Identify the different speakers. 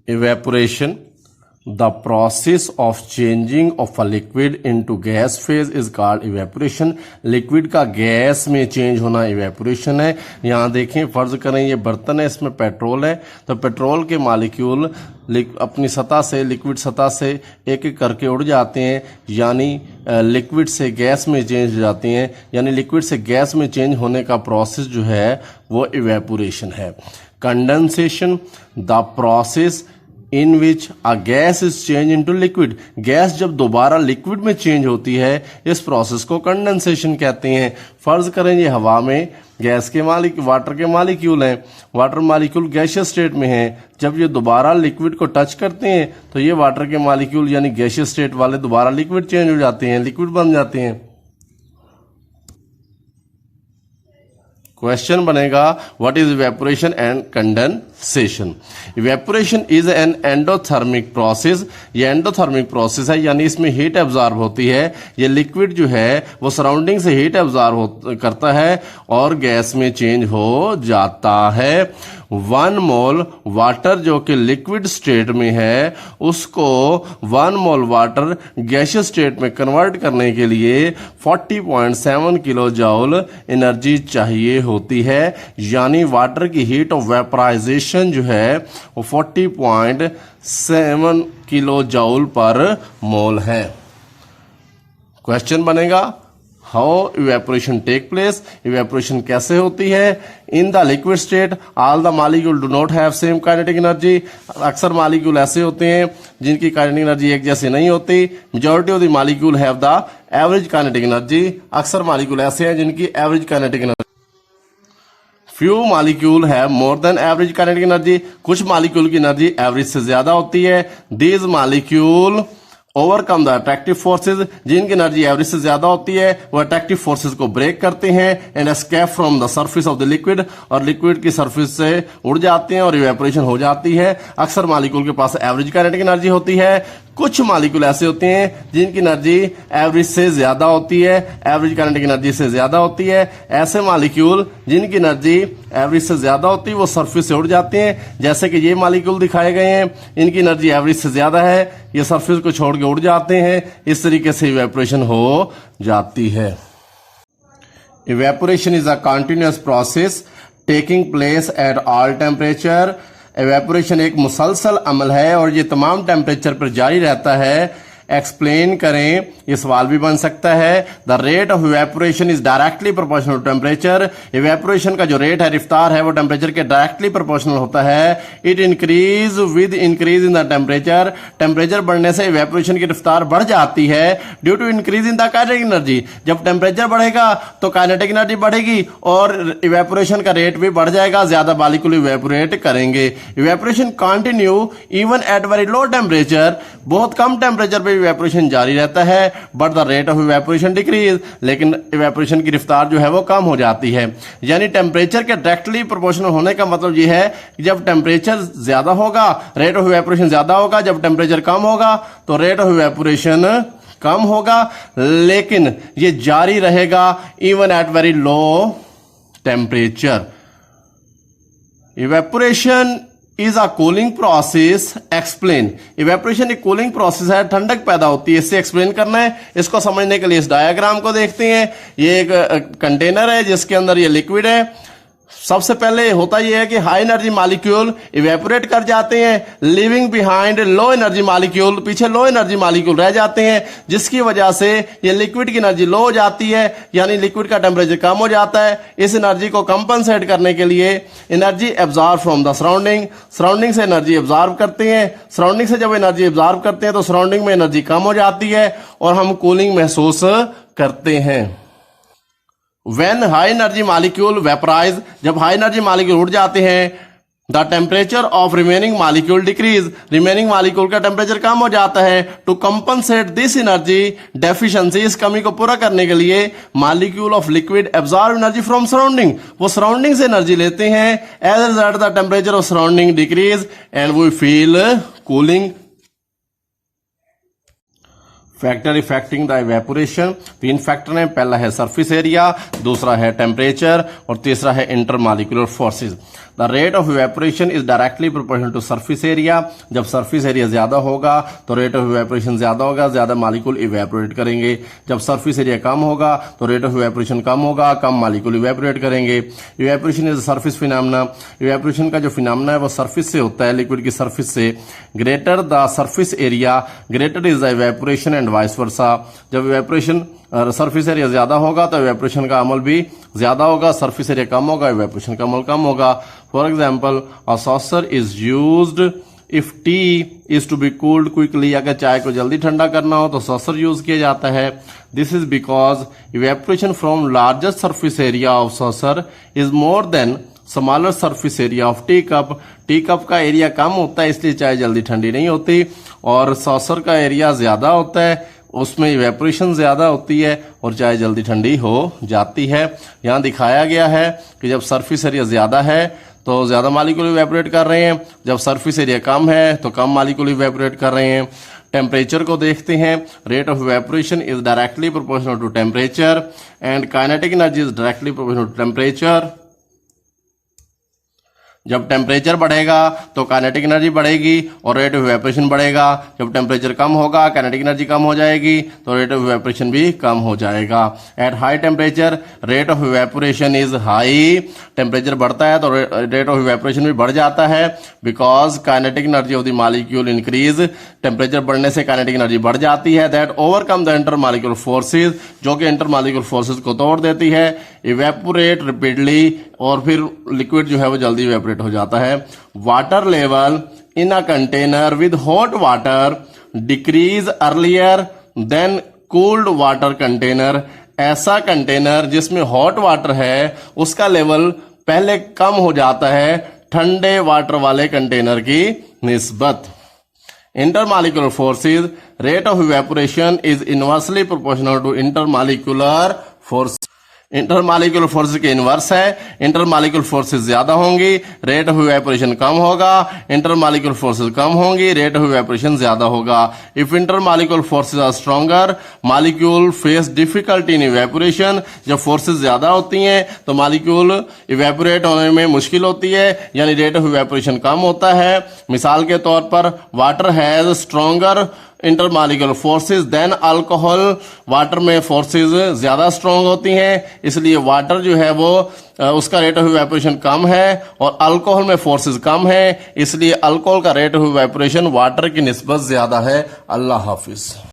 Speaker 1: evaporation, the process of changing of a liquid into gas phase is called evaporation. Liquid का gas में change होना evaporation है। यहाँ देखें, फर्ज करें ये बर्तन है, इसमें पेट्रोल है, तो पेट्रोल के मालिक्यूल अपनी सतह से, लिक्विड सतह से एक एक करके उड़ जाते हैं, यानी लिक्विड से गैस में चेंज हो जाते हैं, यानी लिक्विड से गैस में चेंज होने का प्रोसेस जो है वो इवेपोरेशन है। Condensation, the process in which a gas is change into liquid, gas जब दोबारा लिक्विड में चेंज होती है, इस प्रोसेस को कंडेंसेशन कहते हैं। फर्ज करें ये हवा में गैस के वाटर के मालिक्यूल हैं, वाटर मालिक्यूल गैसियस स्टेट में हैं, जब ये दोबारा लिक्विड को टच करते हैं तो ये वाटर के मालिक्यूल यानी गैसियस स्टेट वाले दोबारा लिक्विड चेंज हो जाते हैं, लिक्विड बन जाते हैं। क्वेश्चन बनेगा what is evaporation and condensation. Evaporation is an endothermic process, ये एंडोथर्मिक प्रोसेस है, यानी इसमें हीट एब्जॉर्ब होती है। ये लिक्विड जो है वो सराउंडिंग से हीट एब्जॉर्ब करता है और गैस में चेंज हो जाता है। 1 मोल वाटर जो कि लिक्विड स्टेट में है, उसको 1 मोल वाटर गैसियस स्टेट में कन्वर्ट करने के लिए 40.7 किलो जूल एनर्जी चाहिए होती है, यानी वाटर की हीट ऑफ वेपराइजेशन जो है वो 40.7 किलो जूल पर मोल है। क्वेश्चन बनेगा how evaporation take place, evaporation कैसे होती है। In the liquid state all the molecule do not have same kinetic energy, अक्सर मालिक्यूल ऐसे होते हैं जिनकी काइनेटिक एनर्जी एक जैसी नहीं होती। Majority of the molecule have the average kinetic energy, अक्सर मालिक्यूल ऐसे हैं जिनकी average kinetic energy. Few molecule have more than average kinetic energy, कुछ मालिक्यूल की एनर्जी एवरेज से ज्यादा होती है। These molecule overcome the attractive forces, जिनकी एनर्जी एवरेज से ज्यादा होती है वो अट्रैक्टिव फोर्सेज को ब्रेक करते हैं and escape from the surface of the liquid, और लिक्विड की सरफेस से उड़ जाते हैं और इवेपोरेशन हो जाती है। अक्सर मालिक्यूल के पास एवरेज काइनेटिक एनर्जी होती है, कुछ मालिक्यूल ऐसे होते हैं जिनकी एनर्जी एवरेज से ज्यादा होती है, एवरेज काइनेटिक एनर्जी से ज्यादा होती है। ऐसे मालिक्यूल जिनकी एनर्जी एवरेज से ज्यादा होती है वो सरफेस से उड़ जाते हैं, जैसे कि ये मालिक्यूल दिखाए गए हैं, इनकी एनर्जी एवरेज से ज्यादा है, ये सरफेस को छोड़ के उड़ जाते हैं, इस तरीके से इवेपोरेशन हो जाती है। Evaporation is a continuous process taking place at all temperature. Evaporation एक मुसलसल अमल है और ये तमाम टेम्परेचर पर जारी रहता है। एक्सप्लेन करें, ये सवाल भी बन सकता है। The rate of evaporation is directly proportional to temperature, evaporation का जो रेट है, रफ्तार है, वो टेम्परेचर के डायरेक्टली प्रोपोर्शनल होता है। It increase with increase in the temperature, temperature बढ़ने से इवेपोरेशन की रफ्तार बढ़ जाती है। Due to increase in the kinetic energy, जब टेम्परेचर बढ़ेगा तो काइनेटिक एनर्जी बढ़ेगी और इवेपोरेशन का रेट भी बढ़ जाएगा, ज्यादा मॉलिक्यूल इवेपोरेट करेंगे। Evaporation continue even at very low temperature, बहुत कम टेम्परेचर पे इवेपोरेशन जारी रहता है, but the rate of evaporation decrease, लेकिन इवेपोरेशन की रफ्तार जो है वो कम हो जाती है। यानी टेम्परेचर के डायरेक्टली प्रोपोर्शनल होने का मतलब ये है कि जब टेम्परेचर ज्यादा होगा रेट ऑफ इवेपोरेशन ज्यादा होगा, जब टेम्परेचर कम होगा तो रेट ऑफ इवेपोरेशन कम होगा, लेकिन ये जारी रहेगा even at very low temperature. Evaporation is a cooling process, explain. Evaporation एक कूलिंग प्रोसेस है, ठंडक पैदा होती है, इससे एक्सप्लेन करना है। इसको समझने के लिए इस डायग्राम को देखते हैं। ये एक कंटेनर है जिसके अंदर ये लिक्विड है। सबसे पहले होता यह है कि हाई एनर्जी मॉलिक्यूल इवेपोरेट कर जाते हैं, living behind low energy molecule, पीछे लो एनर्जी मॉलिक्यूल रह जाते हैं, जिसकी वजह से ये लिक्विड की एनर्जी लो हो जाती है, यानी लिक्विड का टेम्परेचर कम हो जाता है। इस एनर्जी को कंपनसेट करने के लिए energy absorb from the surrounding, surrounding से एनर्जी एब्जॉर्ब करते हैं। सराउंडिंग से जब एनर्जी एब्जॉर्ब करते हैं तो सराउंडिंग में एनर्जी कम हो जाती है और हम कूलिंग महसूस करते हैं। When high energy molecule vaporize, जब हाई एनर्जी मॉलिक्यूल उड़ जाते हैं, the temperature of remaining molecule decrease, remaining molecule का टेम्परेचर कम हो जाता है। To compensate this energy deficiency, इस कमी को पूरा करने के लिए molecule of liquid absorb energy from surrounding, वो सराउंडिंग से एनर्जी लेते हैं। As a result the temperature of surrounding decrease and we feel cooling. Factor affecting the evaporation, 3 factor हैं। पहला है सरफेस एरिया, दूसरा है टेम्परेचर और तीसरा है intermolecular forces. The rate of evaporation is directly proportional to surface area. जब surface area ज्यादा होगा तो रेट ऑफ इवेपोरेशन ज्यादा होगा, ज्यादा मॉलिक्यूल इवेपोरेट करेंगे। जब सरफेस एरिया कम होगा तो रेट ऑफ इवेपोरेशन कम होगा, कम मॉलिक्यूल इवेपोरेट करेंगे। Evaporation is surface phenomena. Evaporation का जो फिनोमेना है वो सरफेस से होता है, लिक्विड की सरफेस से। Greater the surface area greater is the evaporation and vice versa. जब इवेपोरेशन सरफेस एरिया ज्यादा होगा तो इवेपोरेशन का अमल भी ज्यादा होगा, सरफेस एरिया कम होगा इवेपोरेशन का अमल कम होगा। For example a saucer is used if tea is to be cooled quickly. अगर चाय को जल्दी ठंडा करना हो तो सॉसर यूज किया जाता है। This is because evaporation from largest surface area of saucer is more than smaller surface area of tea cup. Tea cup का एरिया कम होता है इसलिए चाय जल्दी ठंडी नहीं होती, और सॉसर का एरिया ज्यादा होता है, उसमें इवेपोरेशन ज्यादा होती है और चाय जल्दी ठंडी हो जाती है। यहाँ दिखाया गया है कि जब सरफेस एरिया ज्यादा है तो ज्यादा मॉलिक्यूल इवेपोरेट कर रहे हैं, जब सरफेस एरिया कम है तो कम मॉलिक्यूल इवेपोरेट कर रहे हैं। टेम्परेचर को देखते हैं। Rate of evaporation is directly proportional to temperature and kinetic energy is directly proportional to temperature. जब टेम्परेचर बढ़ेगा तो काइनेटिक एनर्जी बढ़ेगी और रेट ऑफ इवेपोरेशन बढ़ेगा। जब टेम्परेचर कम होगा काइनेटिक एनर्जी कम हो जाएगी तो रेट ऑफ इवेपोरेशन भी कम हो जाएगा। At high temperature rate of evaporation is high. Temperature बढ़ता है तो रेट ऑफ इवेपोरेशन भी बढ़ जाता है, because kinetic energy of the molecule increase. Temperature बढ़ने से काइनेटिक एनर्जी बढ़ जाती है, that overcome the inter molecular forces, जो कि इंटर मॉलिक्यूलर फोर्सेज को तोड़ देती है। इवेपोरेट रिपीडली, और फिर लिक्विड जो है वो जल्दी इवेपोरेट हो जाता है। Water level in a container with hot water decrease earlier than cooled water container. ऐसा कंटेनर जिसमें हॉट वाटर है उसका लेवल पहले कम हो जाता है ठंडे वाटर वाले कंटेनर की निस्बत। Intermolecular forces rate of evaporation is inversely proportional to intermolecular force. Intermolecular forces के इनवर्स है। इंटरमॉलिक्यूलर फोर्सेज ज्यादा होंगी, रेट ऑफ इवेपोरेशन कम होगा। इंटरमॉलिक्यूलर फोर्सेज कम होंगी, रेट ऑफ इवेपोरेशन ज्यादा होगा। If intermolecular forces are stronger molecule face difficulty in evaporation. जब forces ज्यादा होती हैं तो मॉलिक्यूल इवेपोरेट होने में मुश्किल होती है, यानी रेट ऑफ इवेपोरेशन कम होता है। मिसाल के तौर पर water has stronger intermolecular forces than alcohol. Water में फोर्सेज ज्यादा स्ट्रांग होती हैं, इसलिए वाटर जो है वो उसका रेट ऑफ इवेपोरेशन कम है, और अल्कोहल में फोर्सेज कम है, इसलिए अल्कोहल का रेट ऑफ इवेपोरेशन वाटर की निस्बत ज्यादा है। अल्लाह हाफिज।